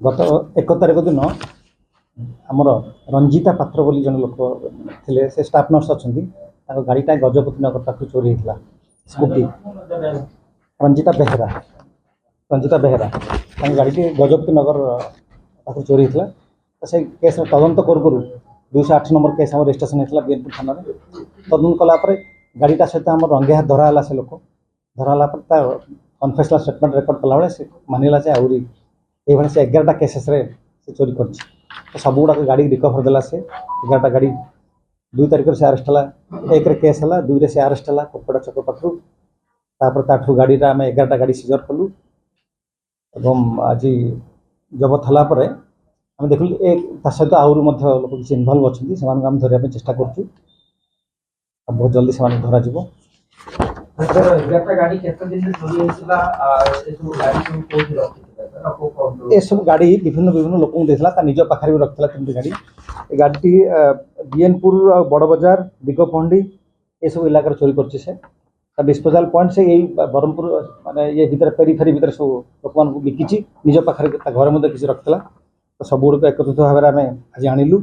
गत 1 तारिख दिन आमर रंजिता पात्र बोली जन लोक थे से स्टाफ नर्स अच्छा गाड़ीटा गजपति नगर पाख चोरी होता स्कूटी रंजिता बेहेरा गाड़ी गजपति नगर पाख चोरी होता से केस तदंत करूँ 208 नंबर केस आम रेजिस्ट्रेशन होता बीएनपुर थाना तदंत कलापर गाड़ीटा सहित आम रंगे हाथ धराला से लोक धराला कन्फेसनल स्टेटमेंट रेकर्ड कला बेले से मानिला से आहरी ये से 11टा केसेस रे से चोरी कर सब गुड़ाक गाड़ी रिकवर देला से 11टा गाड़ी 2 तारिख से आरेस्ट है 1 केस है 2 रे से आरेस्ट है कोपड़ा चक पाखु ताठू गाड़ी आम 11टा गाड़ी सीजर कलु आज जबत होगापर आम देखल सहित आहरी लोक किसी इनवल्व अच्छे से आम धरने चेष्टा कर बहुत जल्दी से धरा ये सब गाड़ी विभिन्न विभिन्न लोक देता निज पाखे भी रखा 3टी गाड़ी गाड़ी बीएनपुर बड़ बजार दिगपहंडी ये सब इलाकार चोरी कर डिस्पोजाल पॉइंट से यही ब्रह्मपुर माने ये भीतर पेरीफेरी भीतर सब लोक मान बिकी निज पाखे घर मध्य किसी रखा तो सब गुड़क एकत्रित भाव में आम आज आणिलु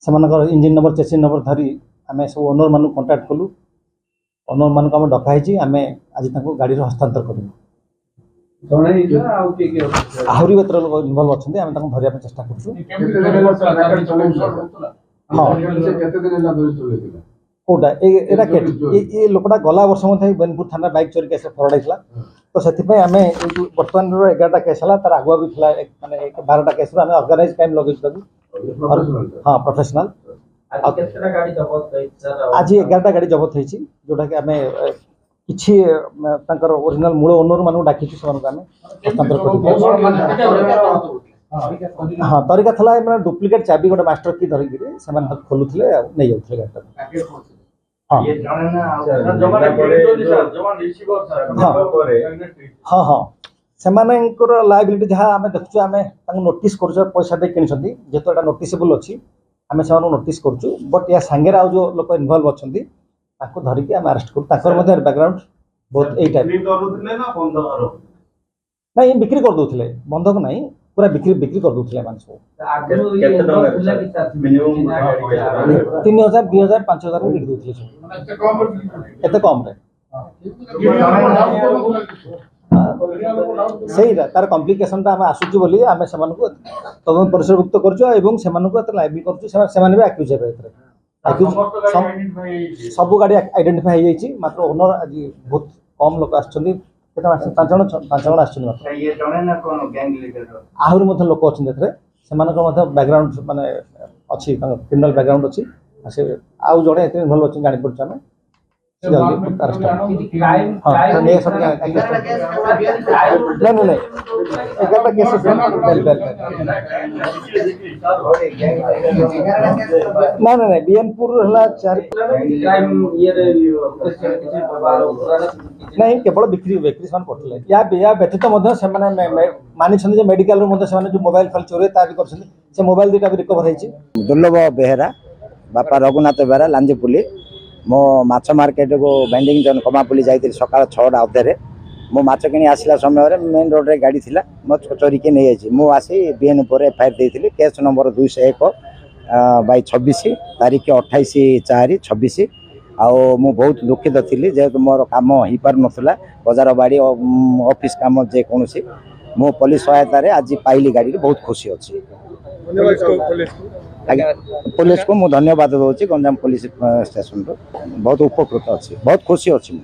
से इंजिन नंबर चेसिन नंबर धरी आम सब ओनर मान कंटाक्ट कलु ओनर मान आम डकाई आम आज गाड़ी हस्तांतर करूँ आहरी बेतर लोग इनवल्व अच्छे आम धरने चेष्टा करोटा ये लोकटा गला वर्ष बेनपुर थाना बाइक चोरी केस फरड होता तो से आम बर्तमान 11टा केस है तार आगुआ भी था माने 12टा केस आम ऑर्गेनाइज टाइम लगे हाँ प्रोफेशनल आज 11टा गाड़ी जबत होती जोटा कि आम किसी ओरिजिनल मूल ओनर मान डाकी हस्तांतर हाँ तरीका था मैंने डुप्लिकेट चाबी गोटे मास्टर की धरिकी से खोलुले नहीं जाते गाड़ी हाँ हाँ से लायबिलिटी जहाँ आम देखु आम नोटिस कर पैसा दे कि जेहेतु यहाँ नोटिसेबल अच्छी आम से नोटिस करुँ बट या सांगे आउ जो लोक इनवल्व अच्छा धरिकी आम आरेस्ट करूँ बैकग्राउंड बहुत यही टाइप नहीं बिक्री कर दूसरे बंधक नहीं पूरा बिक्री कर दूसरे मान सब 3000 2000 5000 बिक्री दूसरे एत कम से तार कम्प्लिकेशन आम आसूँ बोली आम से तदंत परिसरभुक्त कर लाइबिल कर आक्यूज सब गाड़ी आइडेंटिफाई हो मात्र ओनर आज बहुत कम लोक पांच जन आहरी लोक अच्छे से बैकग्राउंड माने अच्छी क्रिमिनल बैकग्राउंड अच्छी आउ जड़े इनवल्व अच्छे जानी पड़े आम ना बीएनपुर नहीं केवल बिक्री बिक्री करते या व्यतीत मानी मेडिकल जो मोबाइल फाइल चोरी भी मोबाइल 2टा भी रिकवर होती दुर्लभ बेहेरा बापा रघुनाथ बेहेरा लांजीपुली मो माछ मार्केट को बैंडिंग जन कमापुली जाइए सका 6टा अधे मो माछ कि आसला समय मेन रोड रे गाड़ी थिला मो चोरी के नहीं जाइए मु आसी बीएन पर एफआईआर देती केस नंबर 201/26 तारीख 28/4/26 आउ मु बहुत दुखित थी जेहेतु मोर काम हो पार नथला बजार बाड़ी ऑफिस काम जेकोसी मो पुलिस सहायतार आज पाइली गाड़ी बहुत खुशी अच्छी पुलिस को मु धन्यवाद दूसरी गंजाम पुलिस स्टेशन बहुत उपकृत अच्छी बहुत खुशी अच्छी।